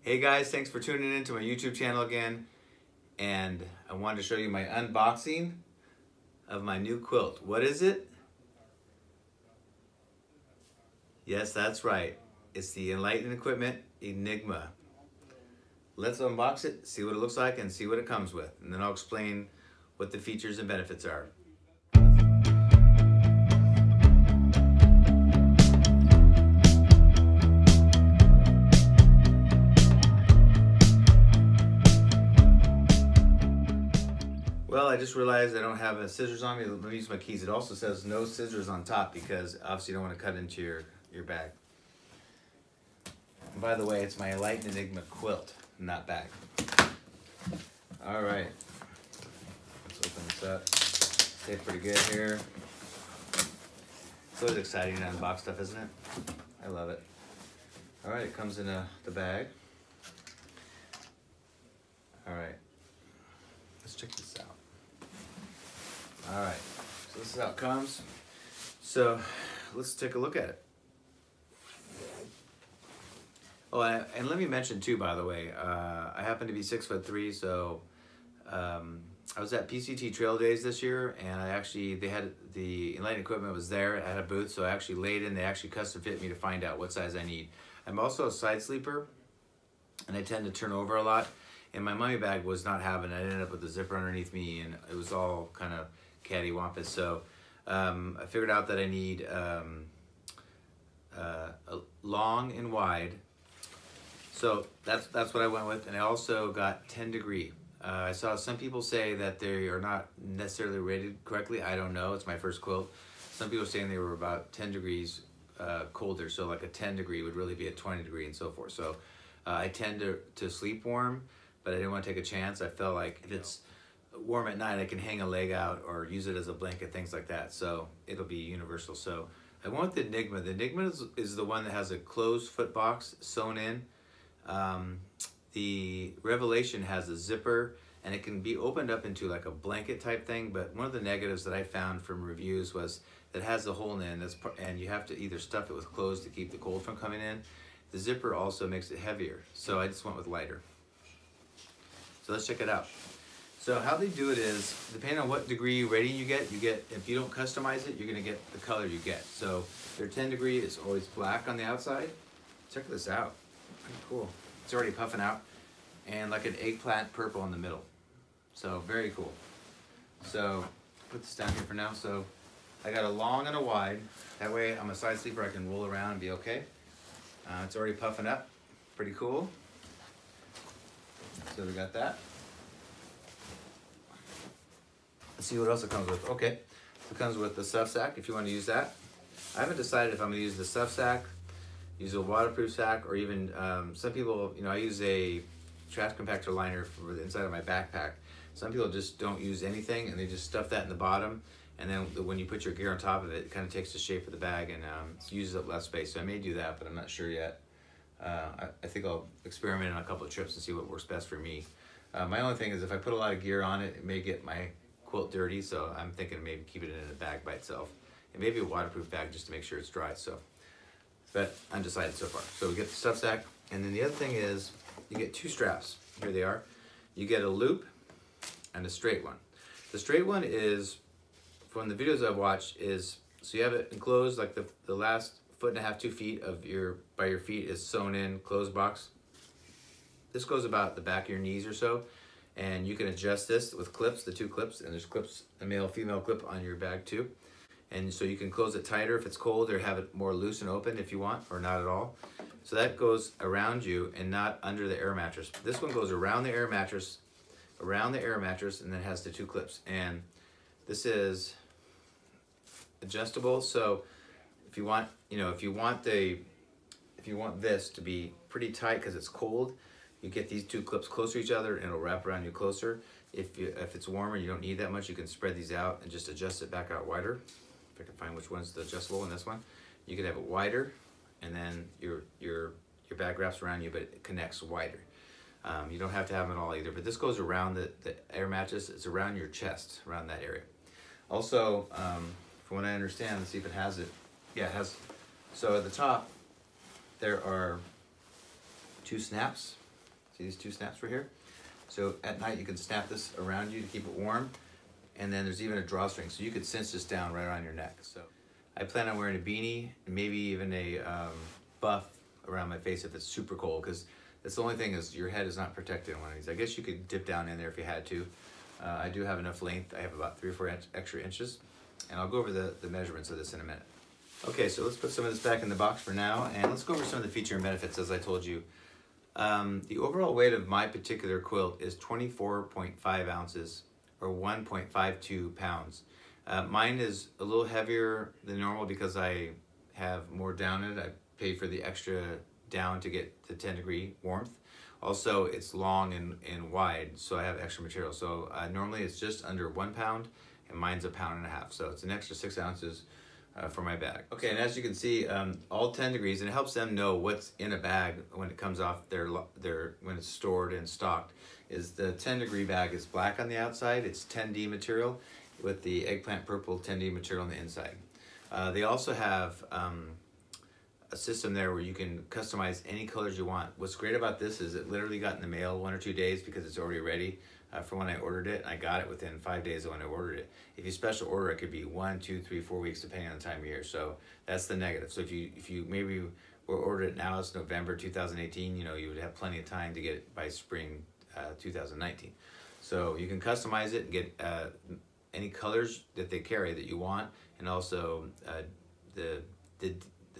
Hey guys, thanks for tuning in to my YouTube channel again. And I wanted to show you my unboxing of my new quilt. What is it? Yes, that's right. It's the Enlightened equipment, Enigma. Let's unbox it, see what it looks like, and see what it comes with. And then I'll explain what the features and benefits are. Well, I just realized I don't have scissors on me. Let me use my keys. It also says no scissors on top because obviously you don't want to cut into your bag. And by the way, it's my Enlightened Enigma quilt, not bag. All right, let's open this up. Stay pretty good here. It's always exciting to unbox stuff, isn't it? I love it. All right, it comes in the bag. All right, let's check this out. All right, so this is how it comes. So let's take a look at it. Oh, and let me mention too, by the way, I happen to be 6'3", so I was at PCT Trail Days this year, and they had the Enlightened equipment was there at a booth, so I actually laid in. They actually custom fit me to find out what size I need. I'm also a side sleeper, and I tend to turn over a lot. And my mummy bag was not having it. I ended up with the zipper underneath me, and it was all kind of cattywampus. So I figured out that I need a long and wide. So that's what I went with, and I also got 10 degree. I saw some people say that they are not necessarily rated correctly. I don't know. It's my first quilt. Some people are saying they were about 10 degrees colder. So like a 10 degree would really be a 20 degree and so forth. So I tend to sleep warm, but I didn't want to take a chance. I felt like if it's warm at night, I can hang a leg out or use it as a blanket, things like that. So it'll be universal. So I went with the Enigma. The Enigma is the one that has a closed foot box sewn in. The Revelation has a zipper, and it can be opened up into like a blanket type thing. But one of the negatives that I found from reviews was that it has the hole in it, and you have to either stuff it with clothes to keep the cold from coming in. The zipper also makes it heavier, so I just went with lighter. So let's check it out. So how they do it is, depending on what degree rating you get, if you don't customize it, you're gonna get the color you get. So their 10 degree is always black on the outside. Check this out, pretty cool. It's already puffing out, and like an eggplant purple in the middle. So very cool. So put this down here for now. So I got a long and a wide. That way I'm a side sleeper, I can roll around and be okay. It's already puffing up, pretty cool. So we got that. Let's see what else it comes with. Okay, it comes with the stuff sack if you want to use that. I haven't decided if I'm going to use the stuff sack, use a waterproof sack, or even some people, I use a trash compactor liner for the inside of my backpack. Some people just don't use anything and they just stuff that in the bottom, and then when you put your gear on top of it, it kind of takes the shape of the bag and uses up less space. So I may do that, but I'm not sure yet. I think I'll experiment on a couple of trips and see what works best for me. My only thing is if I put a lot of gear on it, it may get my quilt dirty, so I'm thinking maybe keep it in a bag by itself. And maybe a waterproof bag just to make sure it's dry. So, but undecided so far. So we get the stuff sack, and then the other thing is you get two straps. Here they are. You get a loop and a straight one. The straight one is, from the videos I've watched, is so you have it enclosed, like the last 1.5 to 2 feet of your feet is sewn in, closed box. This goes about the back of your knees or so, and you can adjust this with clips, the two clips, and there's clips, a male, female clip on your bag too. And so you can close it tighter if it's cold, or have it more loose and open if you want, or not at all. So that goes around you and not under the air mattress. This one goes around the air mattress, and then has the two clips. And this is adjustable, so if you want, if you want this to be pretty tight because it's cold, you get these two clips closer to each other and it'll wrap around you closer. If it's warmer, you don't need that much, you can spread these out and just adjust it back out wider. If I can find which one's the adjustable in this one. You can have it wider, and then your bag wraps around you, but it connects wider. You don't have to have it all either, but this goes around the air mattress. It's around your chest, around that area. Also, from what I understand, let's see if it has it. Yeah, it has. So at the top, there are two snaps See these two snaps right here? So at night you can snap this around you to keep it warm. And then there's even a drawstring, so you could cinch this down right around your neck. So I plan on wearing a beanie and maybe even a buff around my face if it's super cold, because that's the only thing is your head is not protected in one of these. I guess you could dip down in there if you had to. I do have enough length. I have about 3 or 4 extra inches, and I'll go over the measurements of this in a minute. Okay, so let's put some of this back in the box for now, and let's go over some of the feature and benefits as I told you. The overall weight of my particular quilt is 24.5 ounces or 1.52 pounds. Mine is a little heavier than normal because I have more down in it. I paid for the extra down to get the 10-degree warmth. Also, it's long and wide, so I have extra material. So normally it's just under 1 pound, and mine's 1.5 pounds. So it's an extra 6 ounces for my bag. Okay, and as you can see, all 10 degrees, and it helps them know what's in a bag when it comes off when it's stored and stocked. Is the 10-degree bag is black on the outside. It's 10D material with the eggplant purple 10D material on the inside. They also have a system there where you can customize any colors you want. What's great about this is it literally got in the mail 1 or 2 days because it's already ready for when I ordered it. I got it within 5 days of when I ordered it. If you special order, it could be 1, 2, 3, 4 weeks depending on the time of year. So that's the negative. So if you maybe were ordered it now, it's November 2018, you know, you would have plenty of time to get it by spring 2019. So you can customize it and get any colors that they carry that you want, and also the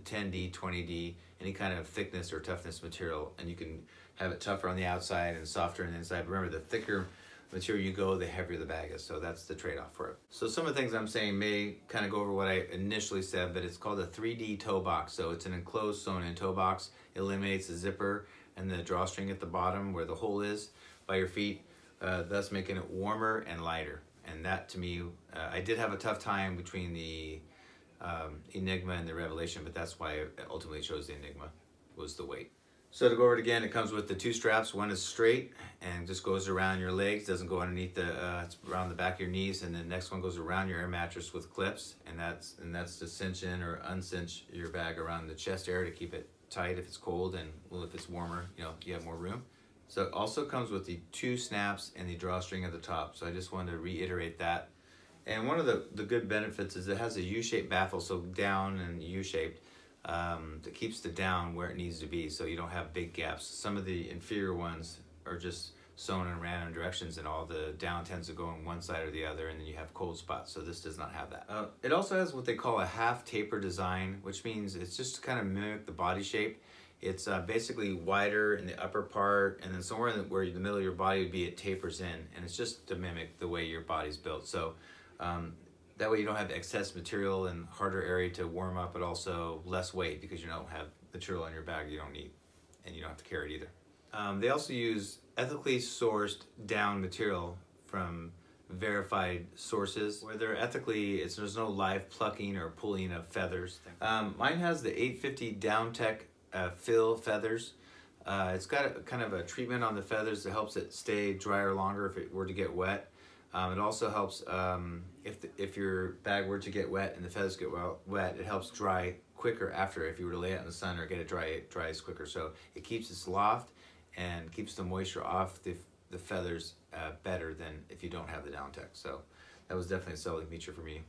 10D, 20D, any kind of thickness or toughness material, and you can have it tougher on the outside and softer on the inside. Remember, the thicker material you go, the heavier the bag is, so that's the trade-off for it. So some of the things I'm saying may kind of go over what I initially said, but it's called a 3D toe box. So it's an enclosed sewn-in toe box. It eliminates the zipper and the drawstring at the bottom where the hole is by your feet, thus making it warmer and lighter. And that, to me, I did have a tough time between the Enigma and the Revelation, but that's why I ultimately chose the Enigma, was the weight. So to go over it again, it comes with the 2 straps. One is straight and just goes around your legs, doesn't go underneath it's around the back of your knees, and the next one goes around your air mattress with clips, and that's to cinch in or uncinch your bag around the chest area to keep it tight if it's cold, and well, if it's warmer, you know, you have more room. So it also comes with the 2 snaps and the drawstring at the top. So I just wanted to reiterate that. And one of the good benefits is it has a U-shaped baffle, so down and U-shaped, that keeps the down where it needs to be, so you don't have big gaps. Some of the inferior ones are just sewn in random directions, and all the down tends to go on one side or the other, and then you have cold spots. So this does not have that. It also has what they call a half taper design, which means it's just to kind of mimic the body shape. It's basically wider in the upper part, and then somewhere where the middle of your body would be, it tapers in, and it's just to mimic the way your body's built. So that way you don't have excess material and harder area to warm up, but also less weight because you don't have material in your bag you don't need, and you don't have to carry it either. They also use ethically sourced down material from verified sources, where they're ethically, there's no live plucking or pulling of feathers. Mine has the 850 Down Tech fill feathers. It's got kind of a treatment on the feathers that helps it stay drier longer if it were to get wet. It also helps if your bag were to get wet and the feathers get wet, it helps dry quicker after. If you were to lay it in the sun or get it dry, it dries quicker. So it keeps its loft and keeps the moisture off the feathers better than if you don't have the Down Tech. So that was definitely a selling feature for me.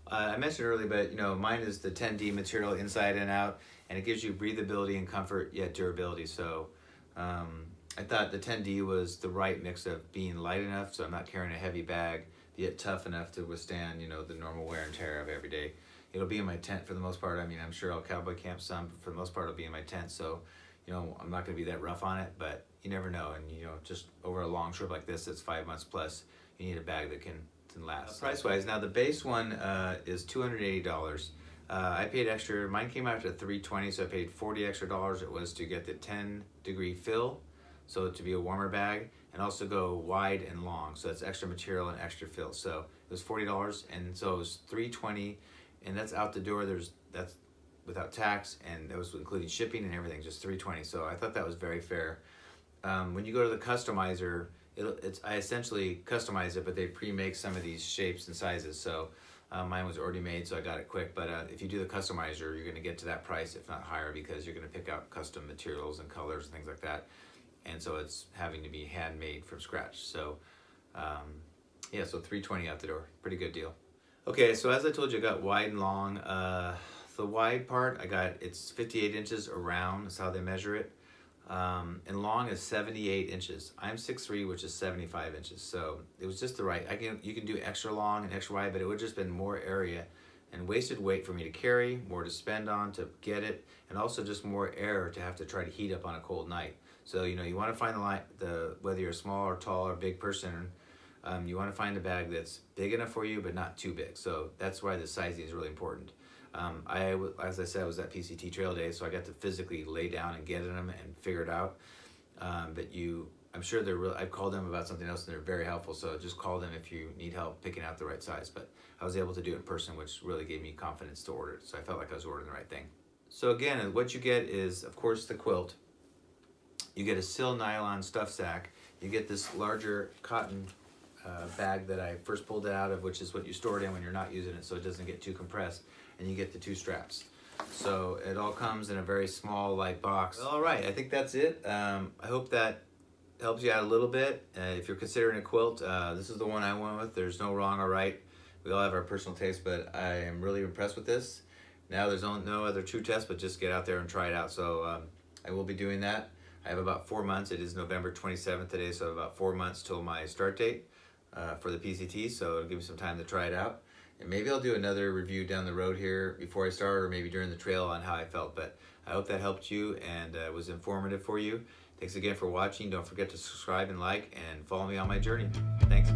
I mentioned earlier, but you know, mine is the 10D material inside and out, and it gives you breathability and comfort yet durability. So I thought the 10D was the right mix of being light enough so I'm not carrying a heavy bag, yet tough enough to withstand, you know, the normal wear and tear of every day. It'll be in my tent for the most part. I mean, I'm sure I'll cowboy camp some, but for the most part it'll be in my tent. So, you know, I'm not going to be that rough on it, but you never know. And, you know, just over a long trip like this, that's 5 months plus, you need a bag that can last. Price-wise, now the base one is $280. I paid extra. Mine came out to $320, so I paid $40 extra. It was to get the 10-degree fill, so to be a warmer bag, and also go wide and long, so that's extra material and extra fill. So it was $40, and so it was $320, and that's out the door. That's without tax, and that was including shipping and everything, just $320. So I thought that was very fair. When you go to the customizer, I essentially customize it, but they pre-make some of these shapes and sizes. So mine was already made, so I got it quick. But if you do the customizer, you're going to get to that price, if not higher, because you're going to pick out custom materials and colors and things like that. and so it's having to be handmade from scratch. So yeah, so $320 out the door, pretty good deal. Okay, so as I told you, I got wide and long. The wide part, it's 58 inches around, is how they measure it. And long is 78 inches. I'm 6'3", which is 75 inches. So it was just the right, you can do extra long and extra wide, but it would just been more area and wasted weight for me to carry, more to spend on to get it, and also just more air to have to try to heat up on a cold night. So, you know, you want to find whether you're a small or tall or big person, you want to find a bag that's big enough for you, but not too big. So that's why the sizing is really important. As I said, I was at PCT Trail Day, so I got to physically lay down and get in them and figure it out. I'm sure I've called them about something else and they're very helpful, so just call them if you need help picking out the right size. But I was able to do it in person, which really gave me confidence to order it, so I felt like I was ordering the right thing. So again, what you get is, of course, the quilt. You get a sil nylon stuff sack. You get this larger cotton bag that I first pulled it out of, which is what you store it in when you're not using it, so it doesn't get too compressed. And you get the 2 straps. So it all comes in a very small, light box. All right, I think that's it. I hope that helps you out a little bit. If you're considering a quilt, this is the one I went with. There's no wrong or right. We all have our personal taste, but I am really impressed with this. Now there's no other true test, but just get out there and try it out. So I will be doing that. I have about 4 months. It is November 27th today, so about 4 months till my start date for the PCT, so it'll give me some time to try it out. And maybe I'll do another review down the road here before I start, or maybe during the trail on how I felt. But I hope that helped you and was informative for you. Thanks again for watching. Don't forget to subscribe and like and follow me on my journey. Thanks.